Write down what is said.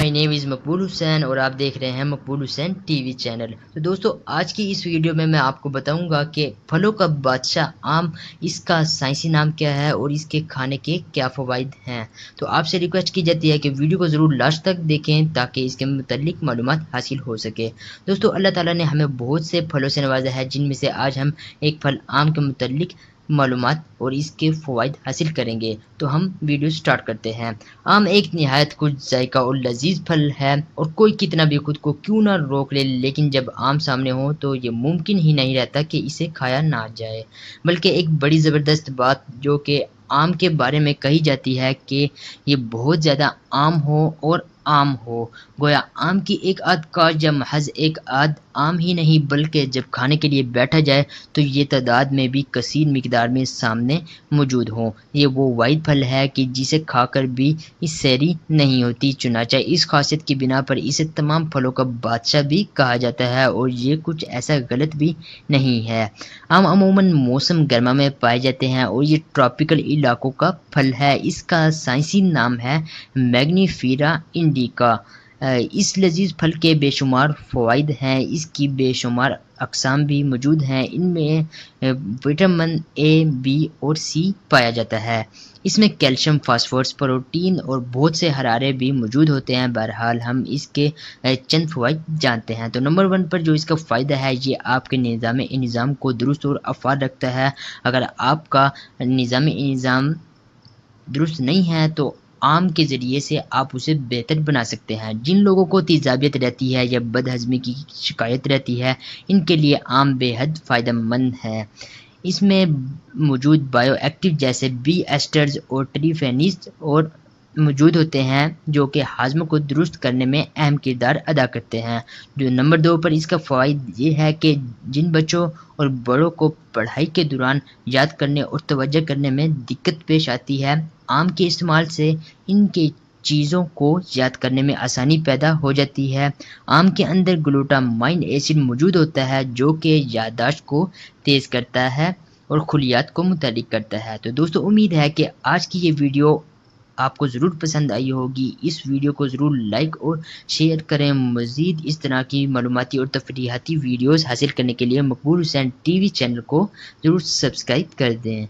My name is मकबूल हुसैन और आप देख रहे हैं मकबूल हुसैन टीवी चैनल। तो दोस्तों आज की इस वीडियो में मैं आपको बताऊंगा कि फलों का बादशाह आम, इसका साइंसी नाम क्या है और इसके खाने के क्या फ़वाइद हैं। तो आपसे रिक्वेस्ट की जाती है कि वीडियो को ज़रूर लास्ट तक देखें ताकि इसके मुतालिक मालूमात हासिल हो सके। दोस्तों अल्लाह ताला ने हमें बहुत से फलों से नवाजा है, जिनमें से आज हम एक फल आम के मुतालिक मालूमात और इसके फ़वाइद हासिल करेंगे। तो हम वीडियो स्टार्ट करते हैं। आम एक निहायत कुछ जायका और लजीज फल है और कोई कितना भी खुद को क्यों ना रोक ले, लेकिन जब आम सामने हो तो ये मुमकिन ही नहीं रहता कि इसे खाया ना जाए। बल्कि एक बड़ी ज़बरदस्त बात जो कि आम के बारे में कही जाती है कि ये बहुत ज़्यादा आम हो। गोया आम की एक आध काश या महज एक आध आम ही नहीं, बल्कि जब खाने के लिए बैठा जाए तो ये तादाद में भी कसीर मिकदार में सामने मौजूद हो। ये वो वाहिद फल है कि जिसे खाकर भी इस सैरी नहीं होती। चुनांचे इस खासियत की बिना पर इसे तमाम फलों का बादशाह भी कहा जाता है और ये कुछ ऐसा गलत भी नहीं है। आम अमूमन मौसम गर्मा में पाए जाते हैं और ये ट्रॉपिकल इलाकों का फल है। इसका साइंसी नाम है मैग्नीफेरा इंडिका। इस लजीज फल के बेशुमार फ़वाइद हैं। इसकी बेशुमार अक़साम भी मौजूद हैं। इनमें विटामिन ए, बी और सी पाया जाता है। इसमें कैल्शियम, फास्फोरस, प्रोटीन और बहुत से हरारे भी मौजूद होते हैं। बहरहाल हम इसके चंद फ़वाइद जानते हैं। तो नंबर 1 पर जो इसका फ़ायदा है, ये आपके निज़ाम को दुरुस्त और अफ़ाद रखता है। अगर आपका निज़ाम दुरुस्त नहीं है तो आम के ज़रिए से आप उसे बेहतर बना सकते हैं। जिन लोगों को तेज़ाबियत रहती है या बदहज़मी की शिकायत रहती है, इनके लिए आम बेहद फ़ायदेमंद है। इसमें मौजूद बायोएक्टिव जैसे बी एस्टर्स और ट्रिफेनिस और मौजूद होते हैं जो कि हाज़मे को दुरुस्त करने में अहम किरदार अदा करते हैं। जो नंबर 2 पर इसका फ़वाइद ये है कि जिन बच्चों और बड़ों को पढ़ाई के दौरान याद करने और तवज्जो करने में दिक्कत पेश आती है, आम के इस्तेमाल से इनके चीज़ों को याद करने में आसानी पैदा हो जाती है। आम के अंदर ग्लूटामाइन एसिड मौजूद होता है जो कि याददाश्त को तेज़ करता है और खुलियात को मुतहर्रिक करता है। तो दोस्तों उम्मीद है कि आज की ये वीडियो आपको ज़रूर पसंद आई होगी। इस वीडियो को ज़रूर लाइक और शेयर करें। मज़ीद इस तरह की मालूमाती और तफरीहाती वीडियोज़ हासिल करने के लिए मकबूल हुसैन टीवी चैनल को ज़रूर सब्सक्राइब कर दें।